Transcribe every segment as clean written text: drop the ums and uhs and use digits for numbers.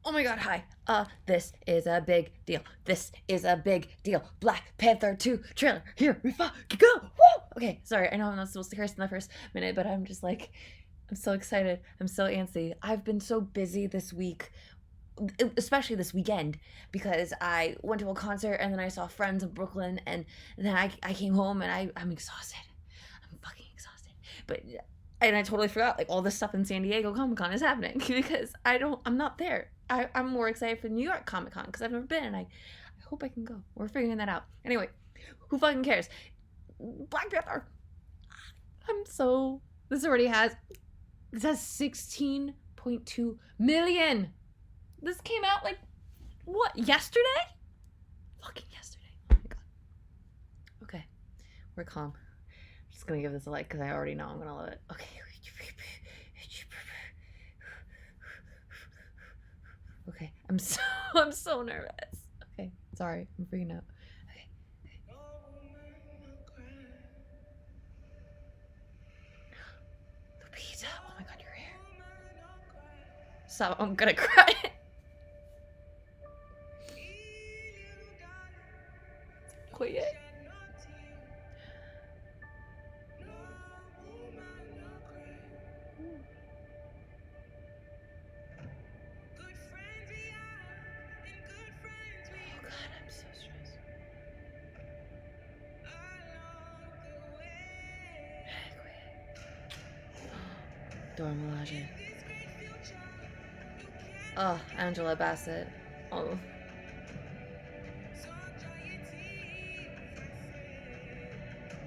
Oh my god, hi. This is a big deal. This is a big deal. Black Panther 2 trailer. Here we fucking go. Woo! Okay, sorry, I know I'm not supposed to curse in the first minute, but I'm just like, I'm so excited. I'm so antsy. I've been so busy this week, especially this weekend, because I went to a concert and then I saw friends in Brooklyn, and then I came home and I'm exhausted. I'm fucking exhausted. But and I totally forgot like all this stuff in San Diego Comic Con is happening because I'm not there. I'm more excited for New York Comic Con because I've never been, and I hope I can go. We're figuring that out. Anyway, who fucking cares? Black Panther. I'm so. This already has. This has 16.2 million. This came out like what, yesterday? Fucking yesterday. Oh my god. Okay, we're calm. I'm just gonna give this a like because I already know I'm gonna love it. Okay. Okay, I'm so nervous. Okay, sorry, I'm freaking out. Okay. Lupita, oh my god, your hair. Stop, I'm gonna cry. Quiet. Dora Milaje. Oh, Angela Bassett. Oh.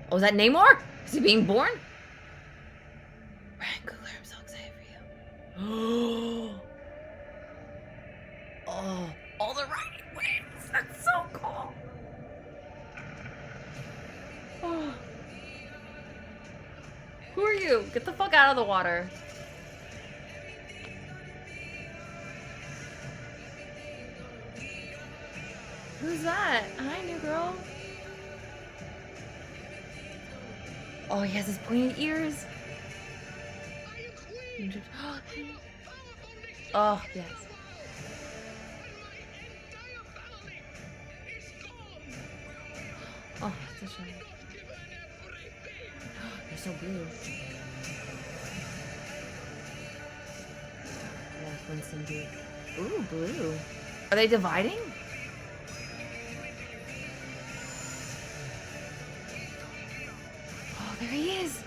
Oh, is that Namor? Is he being born? Ryan Coogler, I'm so excited for you. Oh, all the riding waves. That's so cool. Oh. Who are you? Get the fuck out of the water. Who's that? Hi, new girl. Oh, he has his pointy ears. Oh, yes. Oh, that's a shame. They're so blue. Yeah, Winston Duke. Ooh, blue. Are they dividing? Oh, there he is.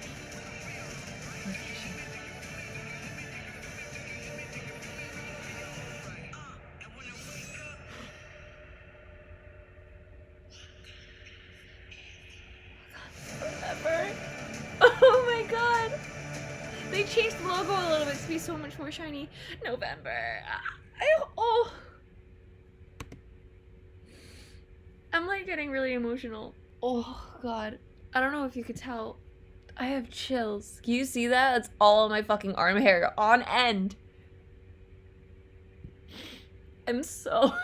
Oh my god! They changed the logo a little bit to be so much more shiny. November. Oh. I'm like getting really emotional. Oh god. I don't know if you could tell. I have chills. Can you see that? That's all of my fucking arm hair on end. I'm so.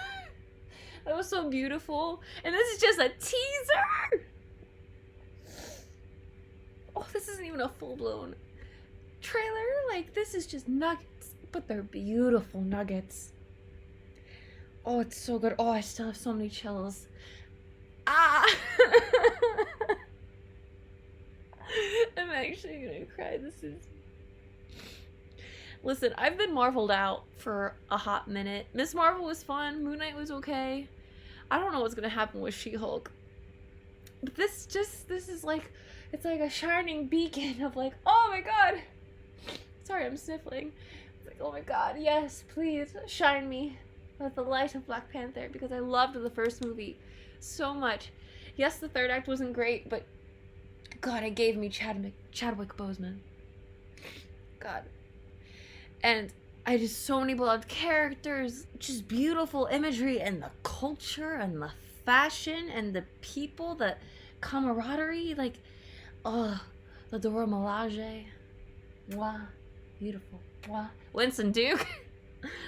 That was so beautiful. And this is just a teaser! Oh, this isn't even a full-blown trailer. Like, this is just nuggets. But they're beautiful nuggets. Oh, it's so good. Oh, I still have so many chills. Ah! I'm actually gonna cry. This is... Listen, I've been Marveled out for a hot minute. Miss Marvel was fun. Moon Knight was okay. I don't know what's gonna happen with She-Hulk. But this is like... It's like a shining beacon of like, oh my god! Sorry, I'm sniffling. It's like, oh my god, yes, please, shine me with the light of Black Panther, because I loved the first movie so much. Yes, the third act wasn't great, but god, it gave me Chadwick Boseman. God. And I just, so many beloved characters, just beautiful imagery, and the culture, and the fashion, and the people, the camaraderie, like, oh, the Dora Milaje. Wow. Beautiful. Wow. Winston Duke.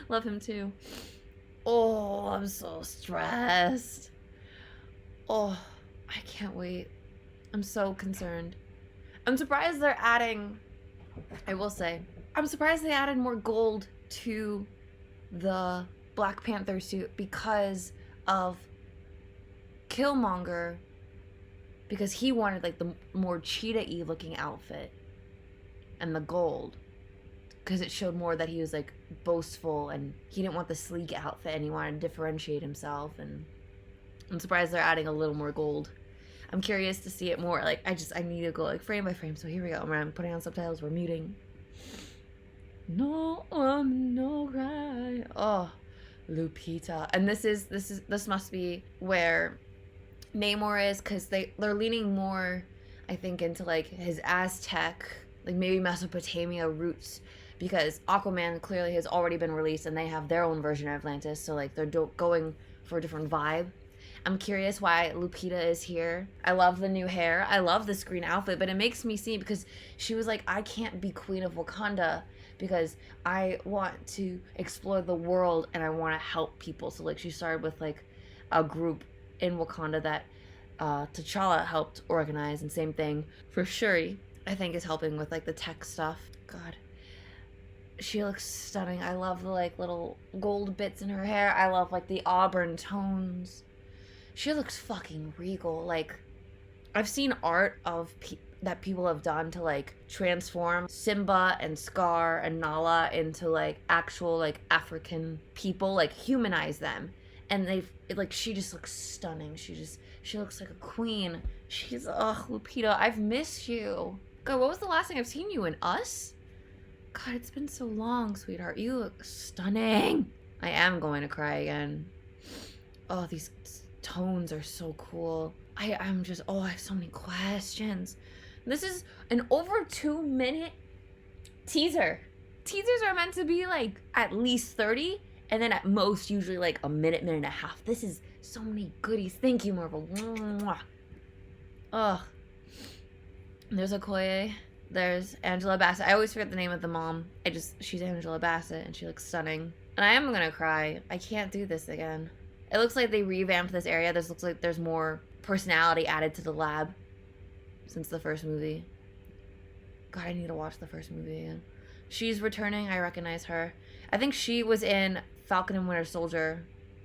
Love him too. Oh, I'm so stressed. Oh, I can't wait. I'm so concerned. I'm surprised they're adding, I will say, I'm surprised they added more gold to the Black Panther suit because of Killmonger, because he wanted like the more cheetah-y looking outfit and the gold, because it showed more that he was like boastful and he didn't want the sleek outfit and he wanted to differentiate himself. And I'm surprised they're adding a little more gold. I'm curious to see it more. Like, I need to go like frame by frame. So here we go. I'm putting on subtitles. We're muting. No, no cry. Oh, Lupita. And this must be where Namor is, because they're leaning more, I think, into like his Aztec, like maybe Mesopotamia roots, because Aquaman clearly has already been released and they have their own version of Atlantis, so like they're going for a different vibe. I'm curious why Lupita is here. I love the new hair. I love this green outfit, but it makes me see, because she was like, I can't be queen of Wakanda because I want to explore the world and I want to help people. So like she started with like a group in Wakanda that T'Challa helped organize, and same thing for Shuri, I think, is helping with like the tech stuff. God, she looks stunning. I love the like little gold bits in her hair. I love like the auburn tones. She looks fucking regal. Like, I've seen art of that people have done to like transform Simba and Scar and Nala into like actual like African people, like humanize them. And she just looks stunning. She looks like a queen. Lupita, I've missed you. God, what was the last thing I've seen you in? Us? God, it's been so long, sweetheart. You look stunning. I am going to cry again. Oh, these tones are so cool. I have so many questions. This is an over 2-minute teaser. Teasers are meant to be like at least 30, and then at most usually like a minute and a half. This is so many goodies. Thank you, Marvel. Mwah. Ugh. There's Okoye. There's Angela Bassett. I always forget the name of the mom. She's Angela Bassett and she looks stunning. And I am gonna cry. I can't do this again. It looks like they revamped this area. This looks like there's more personality added to the lab since the first movie. God, I need to watch the first movie again. She's returning. I recognize her. I think she was in Falcon and Winter Soldier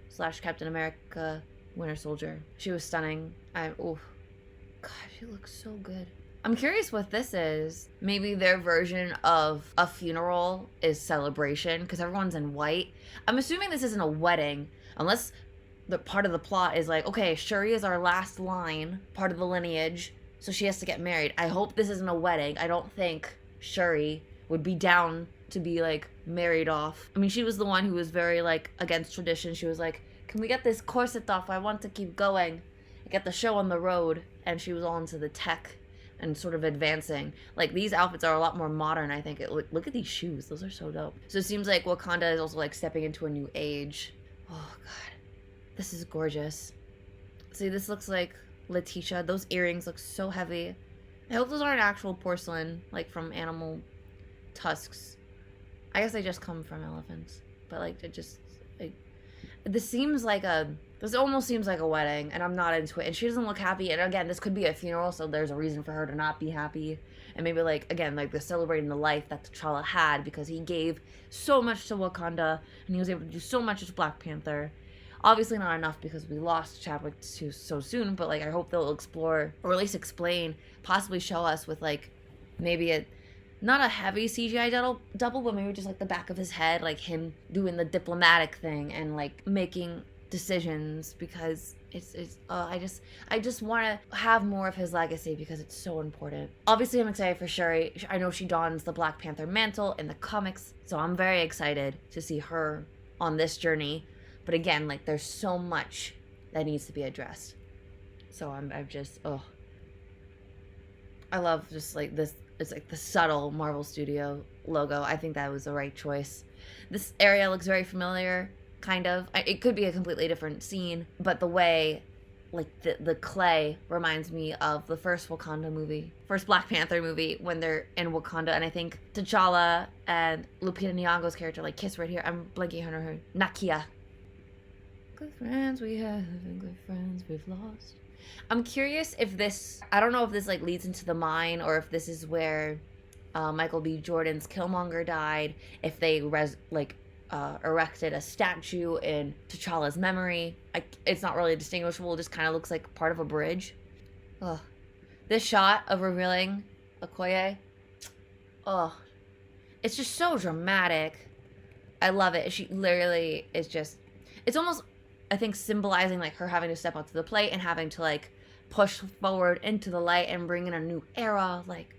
/ Captain America Winter Soldier. She was stunning. God, she looks so good. I'm curious what this is. Maybe their version of a funeral is celebration, because everyone's in white. I'm assuming this isn't a wedding, unless the part of the plot is like, okay, Shuri is our last line, part of the lineage, so she has to get married. I hope this isn't a wedding. I don't think Shuri would be down to be like married off. I mean, she was the one who was very like against tradition. She was like, can we get this corset off? I want to keep going, get the show on the road. And she was all into the tech and sort of advancing. Like, these outfits are a lot more modern, I think. Look at these shoes. Those are so dope. So it seems like Wakanda is also like stepping into a new age. Oh God, this is gorgeous. See, this looks like Letitia. Those earrings look so heavy. I hope those aren't actual porcelain, like from animal tusks. I guess they just come from elephants. But like, this almost seems like a wedding, and I'm not into it. And she doesn't look happy. And again, this could be a funeral, so there's a reason for her to not be happy. And maybe like, again, like they're celebrating the life that T'Challa had, because he gave so much to Wakanda and he was able to do so much as Black Panther. Obviously not enough because we lost Chadwick so soon, but like I hope they'll explore, or at least explain, possibly show us with like maybe not a heavy CGI double, but maybe just like the back of his head, like him doing the diplomatic thing and like making decisions, because I just want to have more of his legacy because it's so important. Obviously, I'm excited for Shuri. I know she dons the Black Panther mantle in the comics, so I'm very excited to see her on this journey. But again, like there's so much that needs to be addressed. So I love just like this. It's like the subtle Marvel Studio logo. I think that was the right choice. This area looks very familiar. Kind of. It could be a completely different scene, but the way, like, the clay reminds me of the first Wakanda movie, first Black Panther movie, when they're in Wakanda, and I think T'Challa and Lupita Nyong'o's character, like, kiss right here. I'm blanking on her. Nakia. Good friends we have, and good friends we've lost. I'm curious if this, I don't know if this, like, leads into the mine, or if this is where Michael B. Jordan's Killmonger died, if they erected a statue in T'Challa's memory. It's not really distinguishable. It just kind of looks like part of a bridge. Ugh. This shot of revealing Okoye, oh, it's just so dramatic. I love it. She literally is just, it's almost, I think, symbolizing like her having to step up to the plate and having to like push forward into the light and bring in a new era. Like,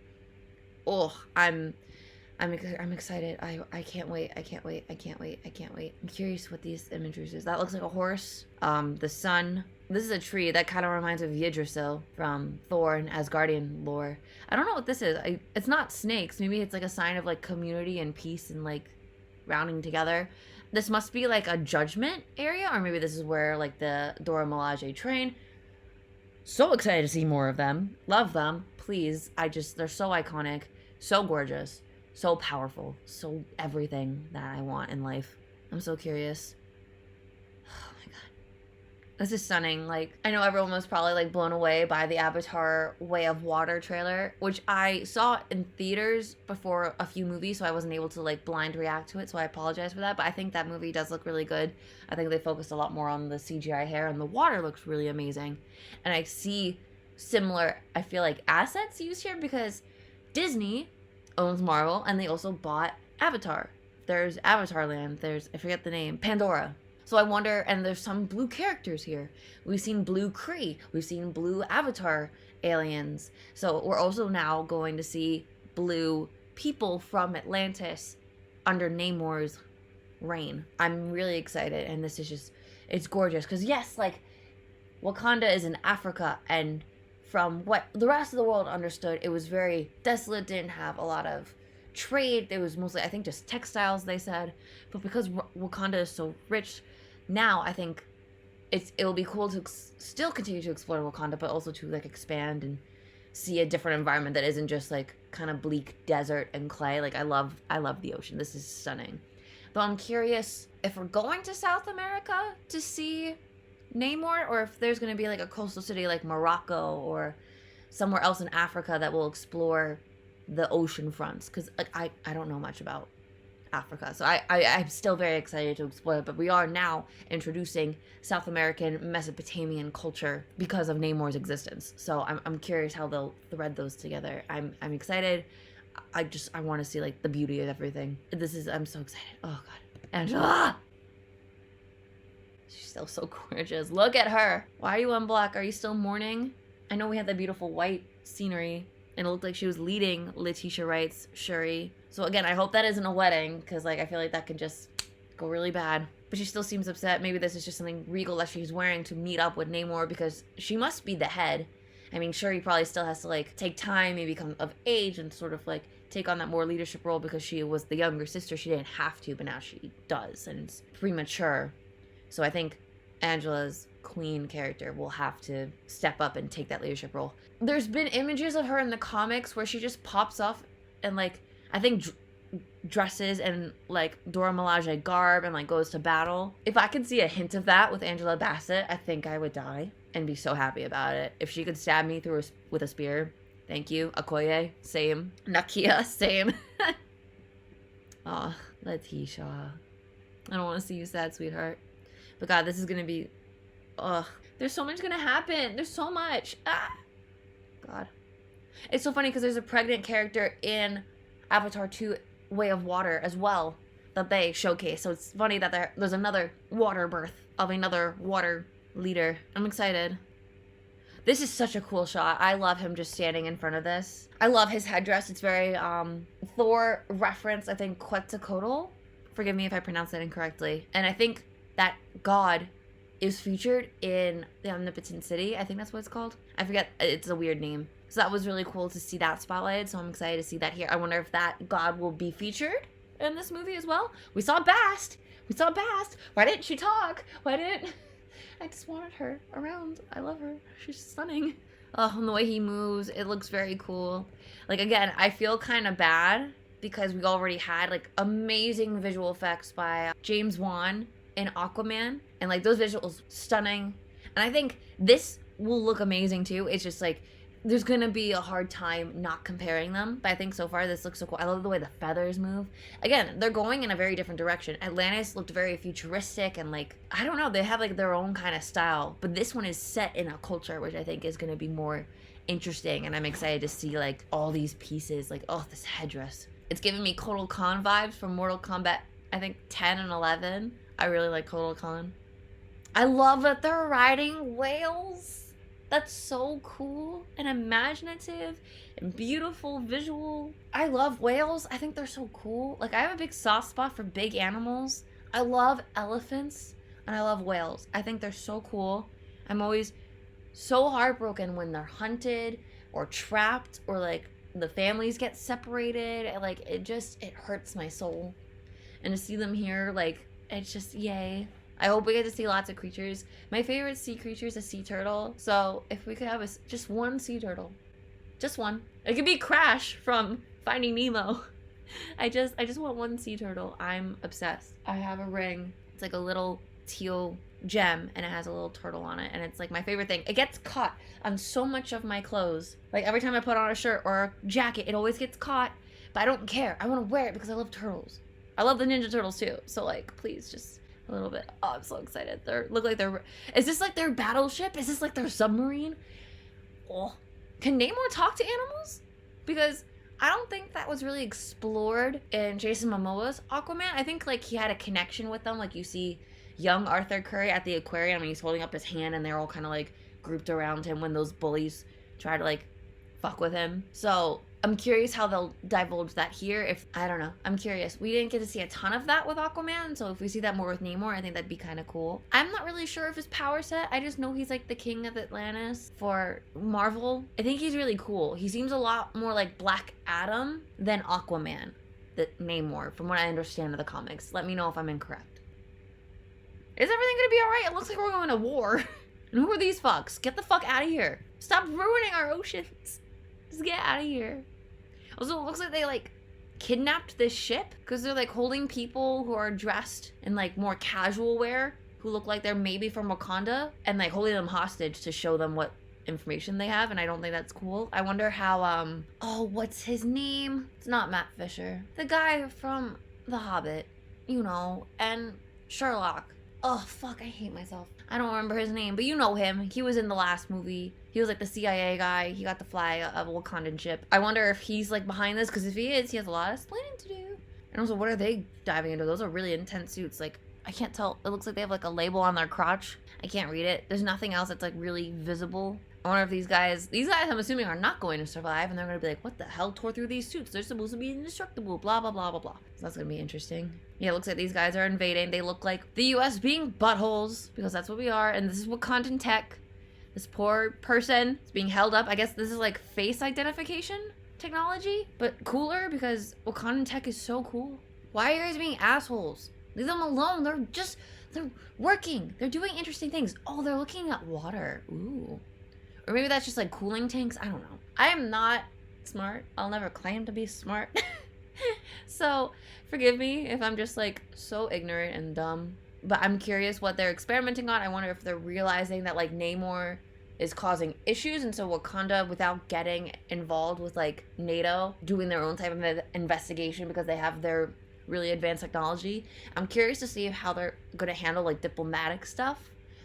oh, I'm excited. I can't wait. I can't wait. I can't wait. I can't wait. I'm curious what these imageries is. That looks like a horse. The sun. This is a tree that kind of reminds of Yggdrasil from Thor and Asgardian lore. I don't know what this is. It's not snakes. Maybe it's like a sign of like community and peace and like rounding together. This must be like a judgment area, or maybe this is where like the Dora Milaje train. So excited to see more of them. Love them. Please. They're so iconic, so gorgeous, so powerful, so everything that I want in life. I'm so curious. Oh my god. This is stunning. Like, I know everyone was probably like blown away by the Avatar Way of Water trailer, which I saw in theaters before a few movies, so I wasn't able to like blind react to it, so I apologize for that. But I think that movie does look really good. I think they focused a lot more on the CGI hair, and the water looks really amazing. And I see similar, I feel like, assets used here because Disney owns Marvel, and they also bought Avatar. There's Avatar Land. There's, I forget the name, Pandora. So I wonder, and there's some blue characters here. We've seen blue Kree. We've seen blue Avatar aliens. So we're also now going to see blue people from Atlantis under Namor's reign. I'm really excited, and this is just, it's gorgeous. Because yes, like, Wakanda is in Africa, and from what the rest of the world understood, it was very desolate, didn't have a lot of trade. It was mostly, I think, just textiles, they said. But because Wakanda is so rich, now I think it'll be cool to still continue to explore Wakanda, but also to like expand and see a different environment that isn't just like kind of bleak desert and clay. Like, I love the ocean. This is stunning. But I'm curious if we're going to South America to see Namor, or if there's going to be like a coastal city like Morocco or somewhere else in Africa that will explore the ocean fronts, because like, I don't know much about Africa, so I'm still very excited to explore it. But we are now introducing South American Mesopotamian culture because of Namor's existence, so I'm curious how they'll thread those together. I'm excited. I want to see like the beauty of everything. I'm so excited. Oh god, Angela, she's still so gorgeous. Look at her. Why are you on black? Are you still mourning? I know we had the beautiful white scenery, and it looked like she was leading, Letitia writes, Shuri. So again, I hope that isn't a wedding, because like I feel like that could just go really bad. But she still seems upset. Maybe this is just something regal that she's wearing to meet up with Namor, because she must be the head. I mean, Shuri probably still has to like take time, maybe come of age, and sort of like take on that more leadership role, because she was the younger sister. She didn't have to, but now she does, and it's premature. So I think Angela's queen character will have to step up and take that leadership role. There's been images of her in the comics where she just pops up and like, I think dresses and like Dora Milaje garb and like goes to battle. If I could see a hint of that with Angela Bassett, I think I would die and be so happy about it. If she could stab me through with a spear, thank you. Okoye, same. Nakia, same. Oh, Letitia, I don't want to see you sad, sweetheart. But God, this is gonna be, ugh. There's so much gonna happen. There's so much. Ah, God. It's so funny because there's a pregnant character in Avatar 2 Way of Water as well that they showcase. So it's funny that there's another water birth of another water leader. I'm excited. This is such a cool shot. I love him just standing in front of this. I love his headdress. It's very Thor reference, I think, Quetzalcoatl. Forgive me if I pronounce that incorrectly. And I think that god is featured in the Omnipotent City. I think that's what it's called. I forget. It's a weird name. So that was really cool to see that spotlighted. So I'm excited to see that here. I wonder if that god will be featured in this movie as well. We saw Bast. Why didn't she talk? I just wanted her around. I love her. She's stunning. Oh, and the way he moves, it looks very cool. Like, again, I feel kind of bad because we already had like amazing visual effects by James Wan in Aquaman, and like those visuals stunning. And I think this will look amazing too. It's just like there's gonna be a hard time not comparing them, but I think so far this looks so cool. I love the way the feathers move. Again, they're going in a very different direction. Atlantis looked very futuristic and like, I don't know, they have like their own kind of style, but this one is set in a culture which I think is gonna be more interesting, and I'm excited to see like all these pieces, like, oh, this headdress. It's giving me Kotal Khan vibes from Mortal Kombat, I think 10 and 11. I really like Kotal Khan. I love that they're riding whales. That's so cool and imaginative and beautiful visual. I love whales. I think they're so cool. Like, I have a big soft spot for big animals. I love elephants and I love whales. I think they're so cool. I'm always so heartbroken when they're hunted or trapped or like the families get separated. Like, it hurts my soul. And to see them here, like, it's just yay. I hope we get to see lots of creatures. My favorite sea creature is a sea turtle. So if we could have just one sea turtle, just one. It could be Crash from Finding Nemo. I just want one sea turtle. I'm obsessed. I have a ring. It's like a little teal gem and it has a little turtle on it, and it's like my favorite thing. It gets caught on so much of my clothes. Like every time I put on a shirt or a jacket, it always gets caught, but I don't care. I want to wear it because I love turtles. I love the Ninja Turtles too. So like, please just a little bit. Oh, I'm so excited. Is this like their battleship? Is this like their submarine? Oh, can Namor talk to animals? Because I don't think that was really explored in Jason Momoa's Aquaman. I think like he had a connection with them. Like you see young Arthur Curry at the aquarium and he's holding up his hand and they're all kind of like grouped around him when those bullies try to like fuck with him. So I'm curious how they'll divulge that here. I don't know. I'm curious. We didn't get to see a ton of that with Aquaman, so if we see that more with Namor, I think that'd be kind of cool. I'm not really sure of his power set. I just know he's like the king of Atlantis for Marvel. I think he's really cool. He seems a lot more like Black Adam than Aquaman, Namor, from what I understand of the comics. Let me know if I'm incorrect. Is everything gonna be alright? It looks like we're going to war. And who are these fucks? Get the fuck out of here. Stop ruining our oceans. Just get out of here. Also, it looks like they like kidnapped this ship because they're like holding people who are dressed in like more casual wear who look like they're maybe from Wakanda and like holding them hostage to show them what information they have, and I don't think that's cool. I wonder how oh, what's his name? It's not Matt Fisher. The guy from The Hobbit, you know, and Sherlock. Oh, fuck, I hate myself. I don't remember his name, but you know him. He was in the last movie. He was like the CIA guy. He got to fly a Wakandan ship. I wonder if he's like behind this, because if he is, he has a lot of explaining to do. And also, what are they diving into? Those are really intense suits. Like, I can't tell. It looks like they have like a label on their crotch. I can't read it. There's nothing else that's like really visible. I wonder if these guys I'm assuming are not going to survive, and they're going to be like, what the hell tore through these suits? They're supposed to be indestructible, blah, blah, blah, blah, blah. So that's going to be interesting. Yeah, it looks like these guys are invading. They look like the US being buttholes, because that's what we are, and this is Wakandan tech. This poor person is being held up. I guess this is like face identification technology, but cooler because Wakandan tech is so cool. Why are you guys being assholes? Leave them alone. They're working. They're doing interesting things. Oh, they're looking at water. Ooh. Or maybe that's just like cooling tanks. I don't know. I am not smart. I'll never claim to be smart. So forgive me if I'm just like so ignorant and dumb. But I'm curious what they're experimenting on. I wonder if they're realizing that like Namor is causing issues, and so Wakanda, without getting involved with like NATO, doing their own type of investigation because they have their really advanced technology. I'm curious to see how they're going to handle like diplomatic stuff,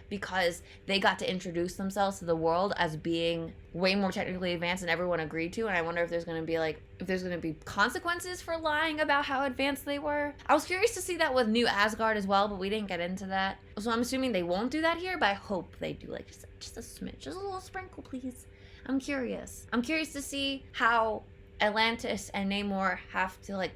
because they got to introduce themselves to the world as being way more technically advanced than everyone agreed to. And I wonder if there's going to be consequences for lying about how advanced they were. I was curious to see that with New Asgard as well, but we didn't get into that. So I'm assuming they won't do that here, but I hope they do, like just a smidge, just a little sprinkle, please. I'm curious. I'm curious to see how Atlantis and Namor have to like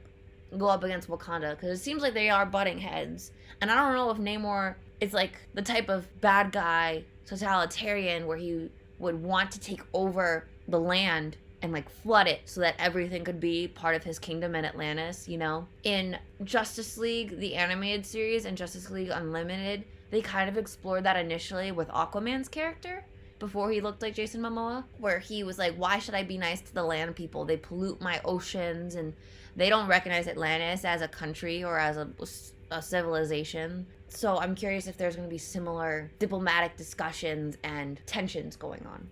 go up against Wakanda, because it seems like they are butting heads. And I don't know if Namor is like the type of bad guy, totalitarian, where he would want to take over the land and like flood it so that everything could be part of his kingdom in Atlantis, you know? In Justice League, the animated series, and Justice League Unlimited, they kind of explored that initially with Aquaman's character before he looked like Jason Momoa, where he was like, why should I be nice to the land people? They pollute my oceans and they don't recognize Atlantis as a country or as a civilization. So I'm curious if there's going to be similar diplomatic discussions and tensions going on.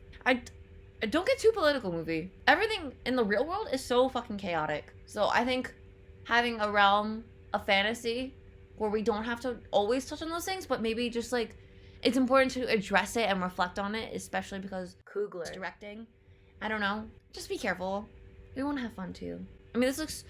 Don't get too political, movie. Everything in the real world is so fucking chaotic. So I think having a realm of fantasy where we don't have to always touch on those things, but maybe just like it's important to address it and reflect on it, especially because Coogler directing. I don't know. Just be careful. We want to have fun too. I mean, this looks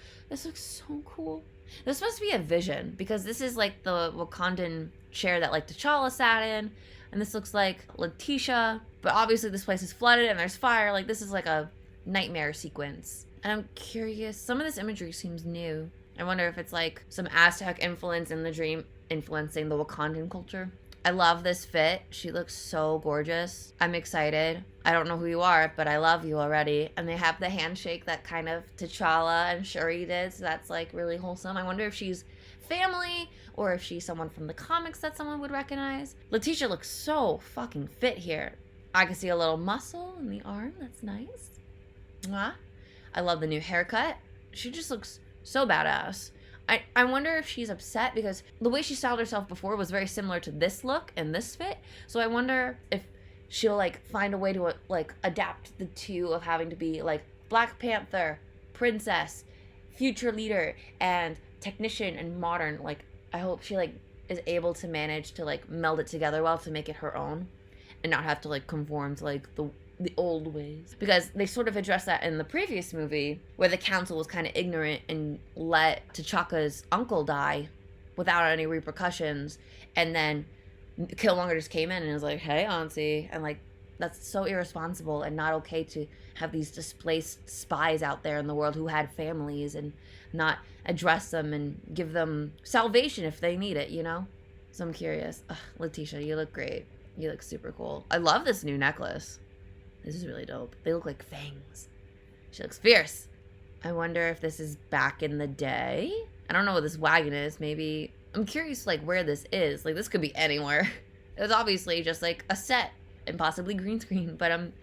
so cool. This must be a vision because this is like the Wakandan chair that like T'Challa sat in, and this looks like Letitia. But obviously this place is flooded and there's fire. Like this is like a nightmare sequence. And I'm curious. Some of this imagery seems new. I wonder if it's like some Aztec influence in the dream influencing the Wakandan culture. I love this fit. She looks so gorgeous. I'm excited. I don't know who you are, but I love you already. And they have the handshake that kind of T'Challa and Shuri did, so that's like really wholesome. I wonder if she's family or if she's someone from the comics that someone would recognize. Letitia looks so fucking fit here. I can see a little muscle in the arm. That's nice. Mwah. I love the new haircut. She just looks so badass. I wonder if she's upset because the way she styled herself before was very similar to this look and this fit. So I wonder if she'll like find a way to like adapt the two of having to be like Black Panther, princess, future leader, and technician and modern. Like I hope she like is able to manage to like meld it together well to make it her own and not have to like conform to like the old ways, because they sort of addressed that in the previous movie where the council was kind of ignorant and let T'Chaka's uncle die without any repercussions, and then Killmonger just came in and was like, hey auntie, and like that's so irresponsible and not okay to have these displaced spies out there in the world who had families and not address them and give them salvation if they need it, you know? So I'm curious. Ugh, Letitia, you look great. You look super cool. I love this new necklace. This is really dope. They look like fangs. She looks fierce. I wonder if this is back in the day. I don't know what this wagon is. Maybe I'm curious like where this is. Like this could be anywhere. It was obviously just like a set and possibly green screen, but I'm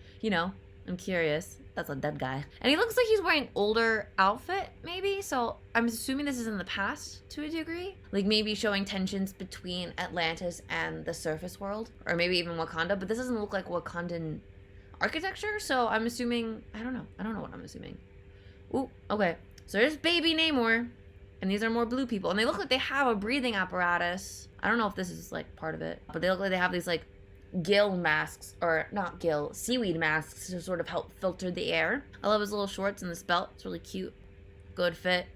curious. That's a dead guy. And he looks like he's wearing older outfit maybe. So I'm assuming this is in the past to a degree. Like maybe showing tensions between Atlantis and the surface world, or maybe even Wakanda, but this doesn't look like Wakandan architecture, so I'm assuming, I don't know what I'm assuming. Ooh, okay. So there's baby Namor, and these are more blue people, and they look like they have a breathing apparatus. I don't know if this is like part of it, but they look like they have these like gill masks, or not gill, seaweed masks to sort of help filter the air. I love his little shorts and this belt. It's really cute. Good fit.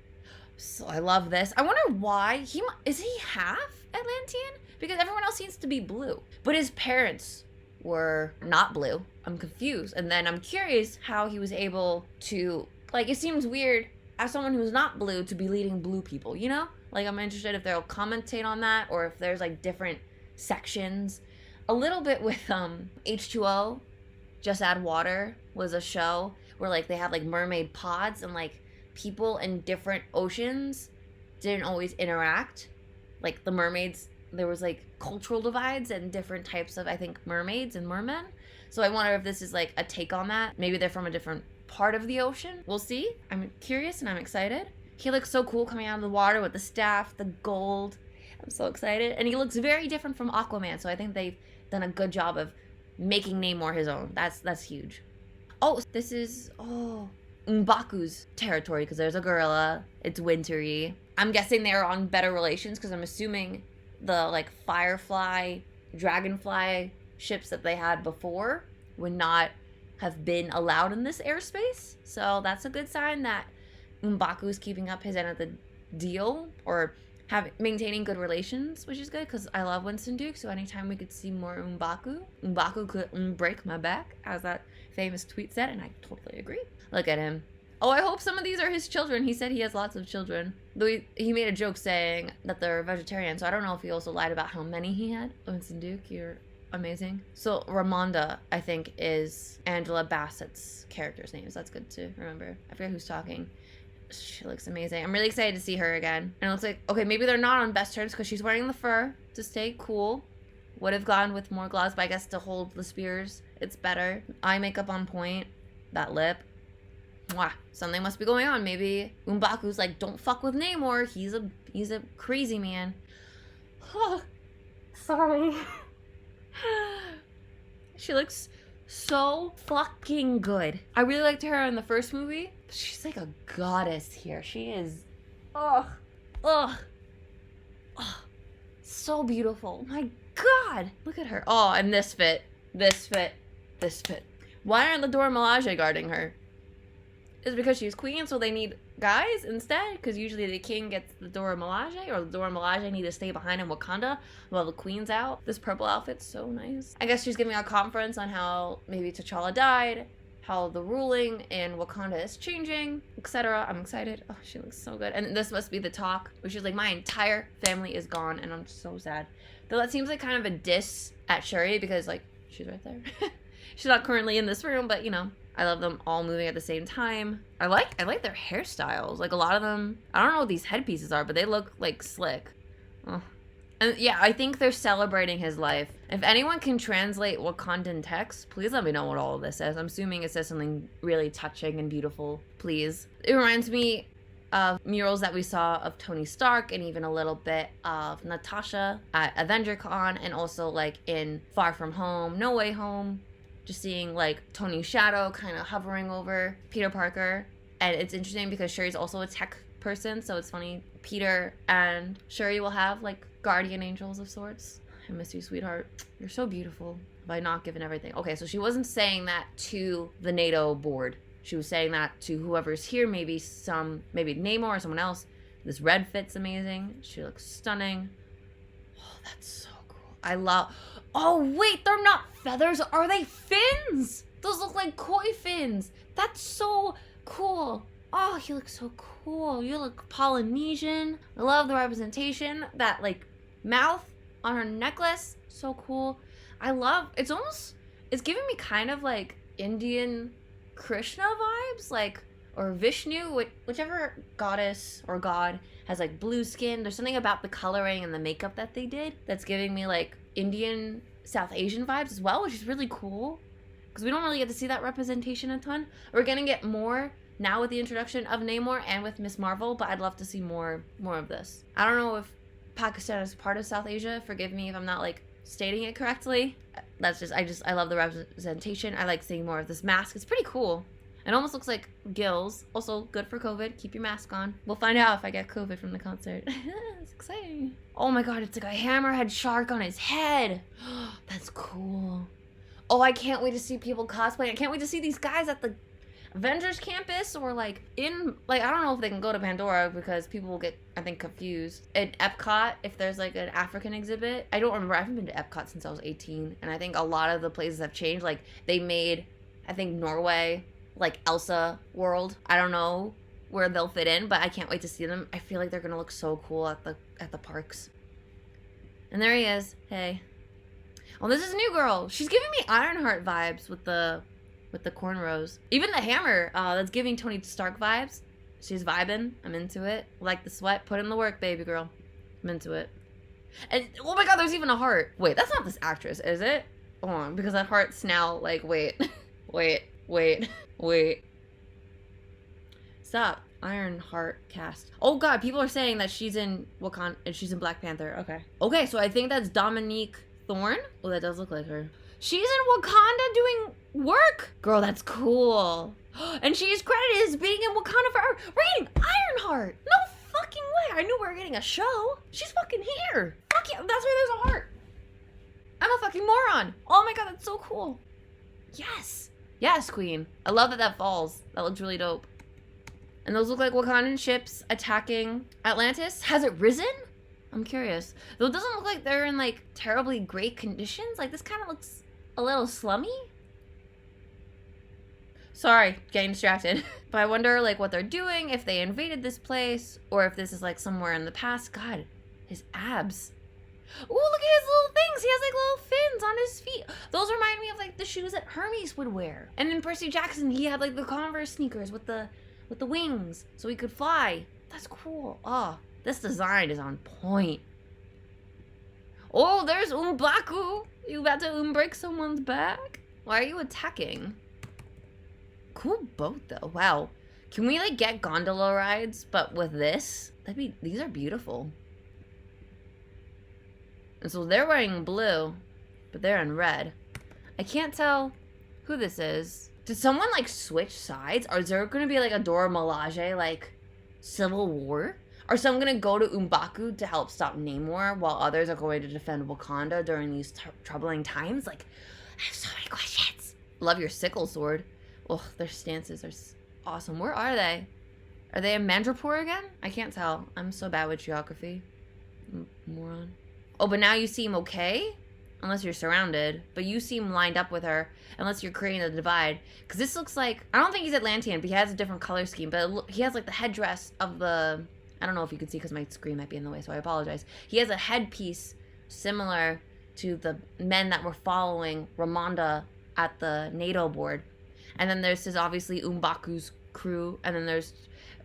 So I love this. I wonder why is he half Atlantean? Because everyone else seems to be blue, but his parents were not blue. I'm confused. And then I'm curious how he was able to, like, it seems weird as someone who's not blue to be leading blue people, you know? Like, I'm interested if they'll commentate on that or if there's like different sections. A little bit with H2O, Just Add Water, was a show where like they had like mermaid pods and like people in different oceans didn't always interact. Like the mermaids, there was like cultural divides and different types of, I think, mermaids and mermen. So I wonder if this is like a take on that. Maybe they're from a different part of the ocean. We'll see. I'm curious and I'm excited. He looks so cool coming out of the water with the staff, the gold. I'm so excited. And he looks very different from Aquaman. So I think they've done a good job of making Namor his own. That's huge. Oh, this is, M'Baku's territory because there's a gorilla. It's wintry. I'm guessing they're on better relations because I'm assuming the like Firefly, Dragonfly ships that they had before would not have been allowed in this airspace. So that's a good sign that M'Baku is keeping up his end of the deal or maintaining good relations, which is good because I love Winston Duke. So anytime we could see more M'Baku could break my back, as that famous tweet said, and I totally agree. Look at him. Oh, I hope some of these are his children. He said he has lots of children. Though he made a joke saying that they're vegetarian, so I don't know if he also lied about how many he had. Winston Duke, you're amazing. So Ramonda, I think, is Angela Bassett's character's name. So that's good to remember. I forget who's talking. She looks amazing. I'm really excited to see her again. And it looks like, okay, maybe they're not on best terms because she's wearing the fur to stay cool. Would have gone with more gloves, but I guess to hold the spears, it's better. Eye makeup on point. That lip. Mwah. Something must be going on. Maybe M'Baku's like, don't fuck with Namor. He's a crazy man. Sorry. She looks So fucking good. I really liked her in the first movie. She's like a goddess here. She is, ugh, ugh, ugh, so beautiful. My God, look at her. Oh, and this fit, this fit, this fit. Why aren't the Dora Milaje guarding her? Is it because she's queen, so they need guys instead? Because usually the king gets the Dora Milaje, or the Dora Milaje need to stay behind in Wakanda while the queen's out. This purple outfit's so nice. I guess she's giving a conference on how maybe T'Challa died, how the ruling in Wakanda is changing, etc. I'm excited. Oh, she looks so good. And this must be the talk where she's like, my entire family is gone, and I'm so sad. Though that seems like kind of a diss at Shuri, because like, she's right there. She's not currently in this room, but you know, I love them all moving at the same time. I like their hairstyles. Like a lot of them, I don't know what these headpieces are, but they look like slick. Oh. And yeah, I think they're celebrating his life. If anyone can translate Wakandan text, please let me know what all of this says. I'm assuming it says something really touching and beautiful, please. It reminds me of murals that we saw of Tony Stark, and even a little bit of Natasha at AvengerCon, and also like in Far From Home, No Way Home. Just seeing like Tony's shadow kind of hovering over Peter Parker. And it's interesting because Shuri's also a tech person, so it's funny. Peter and Shuri will have like guardian angels of sorts. I miss you, sweetheart. You're so beautiful. Have I not given everything? Okay, so she wasn't saying that to the NATO board. She was saying that to whoever's here, maybe Namor or someone else. This red fit's amazing. She looks stunning. Oh, that's so cool. I love... Oh, wait, they're not feathers. Are they fins? Those look like koi fins. That's so cool. Oh, you look so cool. You look Polynesian. I love the representation. That, like, mouth on her necklace. So cool. I love... It's giving me kind of, like, Indian Krishna vibes. Like, or Vishnu, whichever goddess or god has, like, blue skin. There's something about the coloring and the makeup that they did that's giving me, like, Indian, South Asian vibes as well, which is really cool because we don't really get to see that representation a ton. We're gonna get more now with the introduction of Namor and with Miss Marvel, but I'd love to see more of this. I don't know if Pakistan is part of South Asia. Forgive me if I'm not like stating it correctly. That's just I love the representation. I like seeing more of this mask. It's pretty cool. It almost looks like gills. Also good for COVID. Keep your mask on. We'll find out if I get COVID from the concert. It's exciting. Oh my God, it's like a hammerhead shark on his head. That's cool. Oh, I can't wait to see people cosplay. I can't wait to see these guys at the Avengers campus or like in, like, I don't know if they can go to Pandora because people will get, I think, confused. At Epcot, if there's like an African exhibit. I don't remember. I haven't been to Epcot since I was 18. And I think a lot of the places have changed. Like they made, I think, Norway like Elsa World. I don't know where they'll fit in, but I can't wait to see them. I feel like they're gonna look so cool at the parks. And there he is. Hey. Oh, this is a new girl. She's giving me Ironheart vibes with the cornrows. Even the hammer, that's giving Tony Stark vibes. She's vibing. I'm into it. Like the sweat. Put in the work, baby girl. I'm into it. And oh my God, there's even a heart. Wait, that's not this actress, is it? Hold on, because that heart's now like, wait. Wait. Stop. Ironheart cast. Oh God, people are saying that she's in Wakanda and she's in Black Panther. Okay, so I think that's Dominique Thorne. Oh, that does look like her. She's in Wakanda doing work. Girl, that's cool. And she is credited as being in Wakanda forever. We're getting Ironheart. No fucking way. I knew we were getting a show. She's fucking here. Fuck yeah, that's where there's a heart. I'm a fucking moron. Oh my God, that's so cool. Yes, queen. I love that falls. That looks really dope. And those look like Wakandan ships attacking Atlantis. Has it risen? I'm curious. Though it doesn't look like they're in like terribly great conditions. Like this kind of looks a little slummy. Sorry, getting distracted. But I wonder like what they're doing, if they invaded this place, or if this is like somewhere in the past. God, his abs. Ooh, look at his little things. He has like little fins on his feet. Those remind me of like the shoes that Hermes would wear. And in Percy Jackson, he had like the Converse sneakers with the wings so he could fly. That's cool. Oh, this design is on point. Oh, there's M'Baku. You about to break someone's back? Why are you attacking? Cool boat though. Wow. Can we like get gondola rides but with this? These are beautiful. And so they're wearing blue, but they're in red. I can't tell who this is. Did someone like switch sides? Or is there gonna be like a Dora Milaje like civil war? Are some gonna go to M'Baku to help stop Namor while others are going to defend Wakanda during these troubling times? Like, I have so many questions. Love your sickle sword. Oh, their stances are awesome. Where are they? Are they in Mandrapore again? I can't tell. I'm so bad with geography. Moron. Oh, but now you seem okay? Unless you're surrounded. But you seem lined up with her. Unless you're creating a divide. Because this looks like... I don't think he's Atlantean, but he has a different color scheme. But he has like the headdress of the... I don't know if you can see because my screen might be in the way, so I apologize. He has a headpiece similar to the men that were following Ramonda at the NATO board. And then there's his, obviously, M'Baku's crew. And then there's...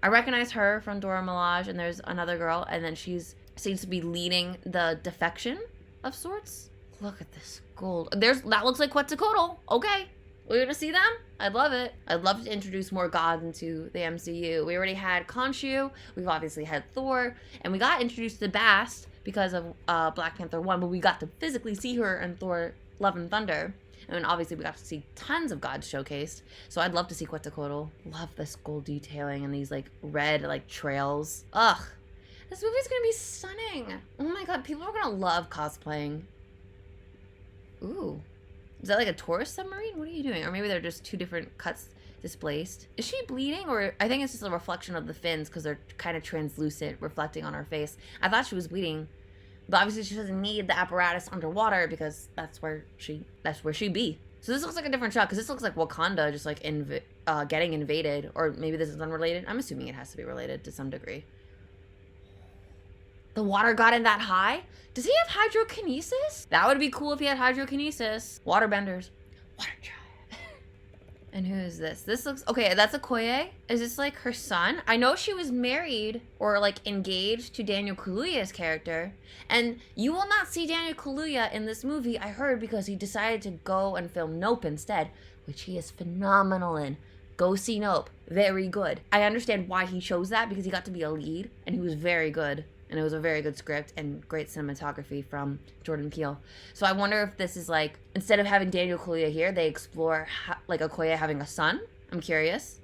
I recognize her from Dora Milaje, and there's another girl. And then she's seems to be leading the defection of sorts. Look at this gold. That looks like Quetzalcoatl. Okay. We're gonna see them? I'd love it. I'd love to introduce more gods into the MCU. We already had Khonshu. We've obviously had Thor. And we got introduced to Bast because of Black Panther 1. But we got to physically see her in Thor Love and Thunder. And obviously we got to see tons of gods showcased. So I'd love to see Quetzalcoatl. Love this gold detailing and these like red like trails. Ugh. This movie's gonna be stunning. Oh my god, people are gonna love cosplaying. Ooh. Is that like a tourist submarine? What are you doing? Or maybe they're just two different cuts displaced. Is she bleeding? Or I think it's just a reflection of the fins because they're kind of translucent, reflecting on her face. I thought she was bleeding. But obviously she doesn't need the apparatus underwater because that's where she be. So this looks like a different shot because this looks like Wakanda just like getting invaded. Or maybe this is unrelated. I'm assuming it has to be related to some degree. The water got in that high? Does he have hydrokinesis? That would be cool if he had hydrokinesis. Waterbenders. Water tribe. And who is this? This looks... Okay, that's Okoye. Is this like her son? I know she was married or like engaged to Daniel Kaluuya's character. And you will not see Daniel Kaluuya in this movie, I heard, because he decided to go and film Nope instead, which he is phenomenal in. Go see Nope. Very good. I understand why he chose that because he got to be a lead and he was very good. And it was a very good script and great cinematography from Jordan Peele. So I wonder if this is like, instead of having Daniel Kaluuya here, they explore like Okoye having a son. I'm curious.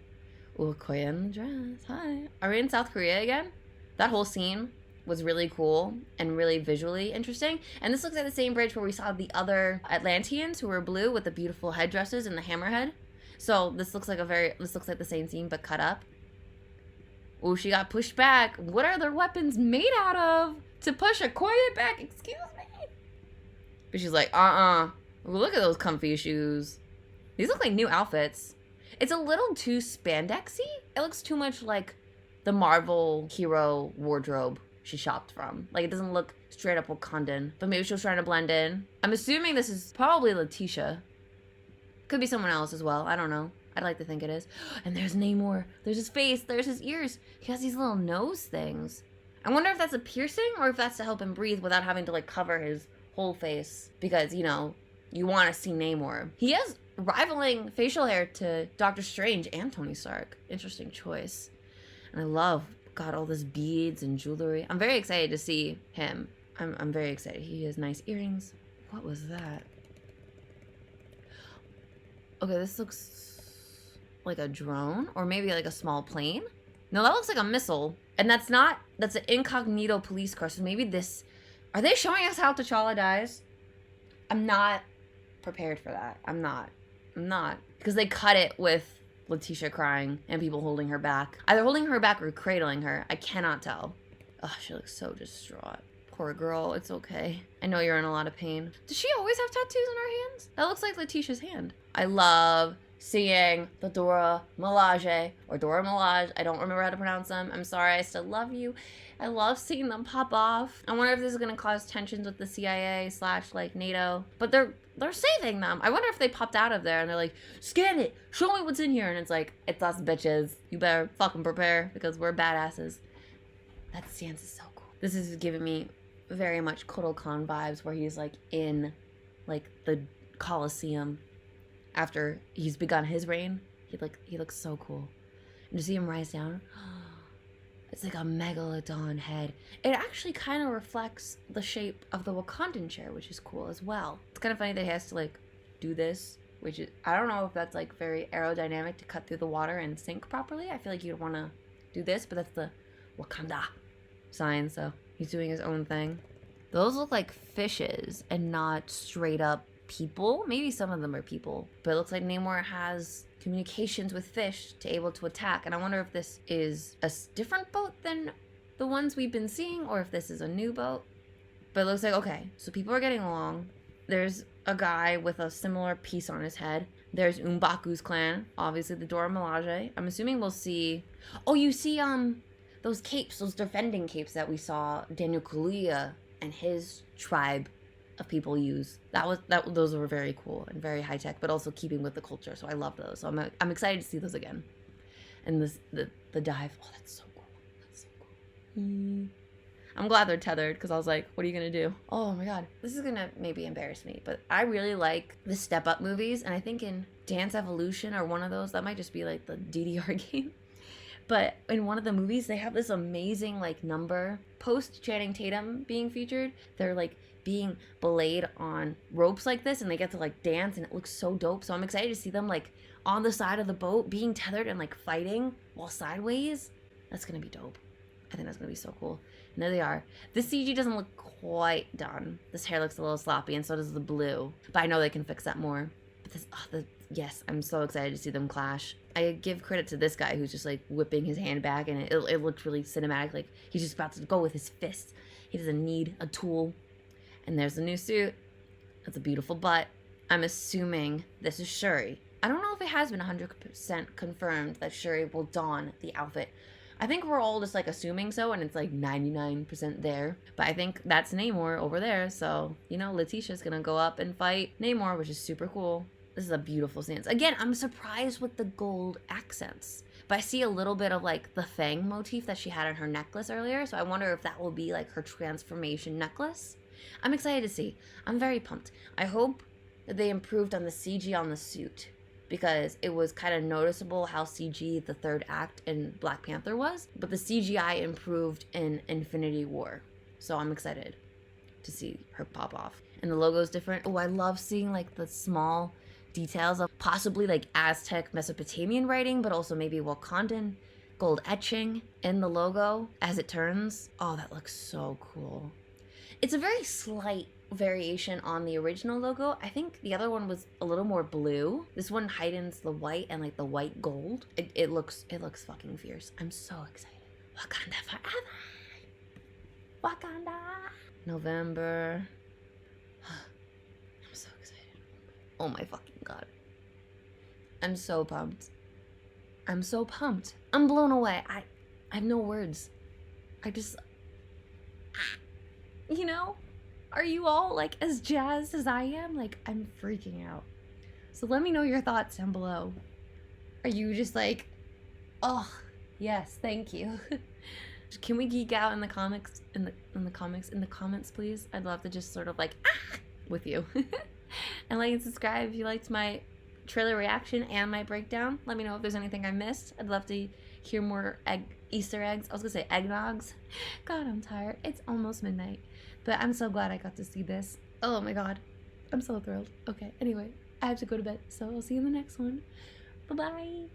Ooh, Okoye in the dress. Hi. Are we in South Korea again? That whole scene was really cool and really visually interesting. And this looks like the same bridge where we saw the other Atlanteans who were blue with the beautiful headdresses and the hammerhead. So this looks like the same scene but cut up. Oh, she got pushed back. What are their weapons made out of? To push Okoye back? Excuse me? But she's like, look at those comfy shoes. These look like new outfits. It's a little too spandexy. It looks too much like the Marvel hero wardrobe she shopped from. Like, it doesn't look straight up Wakandan. But maybe she was trying to blend in. I'm assuming this is probably Letitia. Could be someone else as well. I don't know. I'd like to think it is. And there's Namor. There's his face. There's his ears. He has these little nose things. I wonder if that's a piercing or if that's to help him breathe without having to like cover his whole face. Because, you know, you want to see Namor. He has rivaling facial hair to Doctor Strange and Tony Stark. Interesting choice. And I love, God, all this beads and jewelry. I'm very excited to see him. I'm very excited. He has nice earrings. What was that? Okay, this looks like a drone or maybe like a small plane. No, that looks like a missile. And that's an incognito police car. So maybe this, are they showing us how T'Challa dies? I'm not prepared for that. I'm not. Because they cut it with Letitia crying and people holding her back. Either holding her back or cradling her. I cannot tell. Oh, she looks so distraught. Poor girl, it's okay. I know you're in a lot of pain. Does she always have tattoos on her hands? That looks like Letitia's hand. I love seeing the Dora Milaje or Dora Milaje. I don't remember how to pronounce them. I'm sorry, I still love you. I love seeing them pop off. I wonder if this is gonna cause tensions with the CIA / like NATO. But they're saving them. I wonder if they popped out of there and they're like, scan it, show me what's in here. And it's like, it's us bitches. You better fucking prepare because we're badasses. That stance is so cool. This is giving me very much Kotal Khan vibes where he's like in like the Colosseum after he's begun his reign. He looks so cool. And to see him rise down, it's like a megalodon head. It actually kind of reflects the shape of the Wakandan chair, which is cool as well. It's kind of funny that he has to like do this which is, I don't know if that's like very aerodynamic to cut through the water and sink properly. I feel like you'd want to do this, but that's the Wakanda sign, so he's doing his own thing. Those look like fishes and not straight up people. Maybe some of them are people, but it looks like Namor has communications with fish to able to attack. And I wonder if this is a different boat than the ones we've been seeing, or if this is a new boat. But it looks like, okay, so people are getting along. There's a guy with a similar piece on his head. There's M'Baku's clan, obviously the Dora Milaje. I'm assuming we'll see, oh, you see those capes, those defending capes that we saw Daniel Kaluuya and his tribe of people use. Those were very cool and very high tech, but also keeping with the culture. So I love those. So I'm excited to see those again. And the dive. Oh, that's so cool. That's so cool. I'm glad they're tethered, because I was like, what are you gonna do? Oh my god, this is gonna maybe embarrass me, but I really like the Step Up movies, and I think in Dance Evolution or one of those, that might just be like the DDR game. But in one of the movies, they have this amazing like number post Channing Tatum being featured. They're like being belayed on ropes like this, and they get to like dance, and it looks so dope. So I'm excited to see them like on the side of the boat being tethered and like fighting while sideways. That's gonna be dope. I think that's gonna be so cool. And there they are. This CG doesn't look quite done. This hair looks a little sloppy, and so does the blue. But I know they can fix that more. But this, yes, I'm so excited to see them clash. I give credit to this guy who's just like whipping his hand back, and it looked really cinematic. Like he's just about to go with his fist. He doesn't need a tool. And there's the new suit. That's a beautiful butt. I'm assuming this is Shuri. I don't know if it has been 100% confirmed that Shuri will don the outfit. I think we're all just like assuming so, and it's like 99% there. But I think that's Namor over there. So, you know, Letitia's gonna go up and fight Namor, which is super cool. This is a beautiful stance. Again, I'm surprised with the gold accents. But I see a little bit of like the Fang motif that she had on her necklace earlier. So I wonder if that will be like her transformation necklace. I'm excited to see. I'm very pumped. I hope that they improved on the CG on the suit, because it was kind of noticeable how CG the third act in Black Panther was, but the CGI improved in Infinity War. So I'm excited to see her pop off. And the logo's different. Oh, I love seeing like the small details of possibly like Aztec Mesopotamian writing, but also maybe Wakandan gold etching in the logo as it turns. Oh, that looks so cool. It's a very slight variation on the original logo. I think the other one was a little more blue. This one heightens the white and like the white gold. It looks fucking fierce. I'm so excited. Wakanda forever. Wakanda. November. I'm so excited. Oh my fucking god. I'm so pumped. I'm so pumped. I'm blown away. I have no words. You know? Are you all like as jazzed as I am? Like, I'm freaking out. So let me know your thoughts down below. Are you just like, oh, yes, thank you. Can we geek out in the comics, in the comments, please? I'd love to just sort of like, with you. And like and subscribe if you liked my trailer reaction and my breakdown. Let me know if there's anything I missed. I'd love to hear more Easter eggs. I was gonna say eggnogs. God, I'm tired. It's almost midnight. But I'm so glad I got to see this. Oh my god. I'm so thrilled. Okay, anyway, I have to go to bed. So I'll see you in the next one. Bye-bye.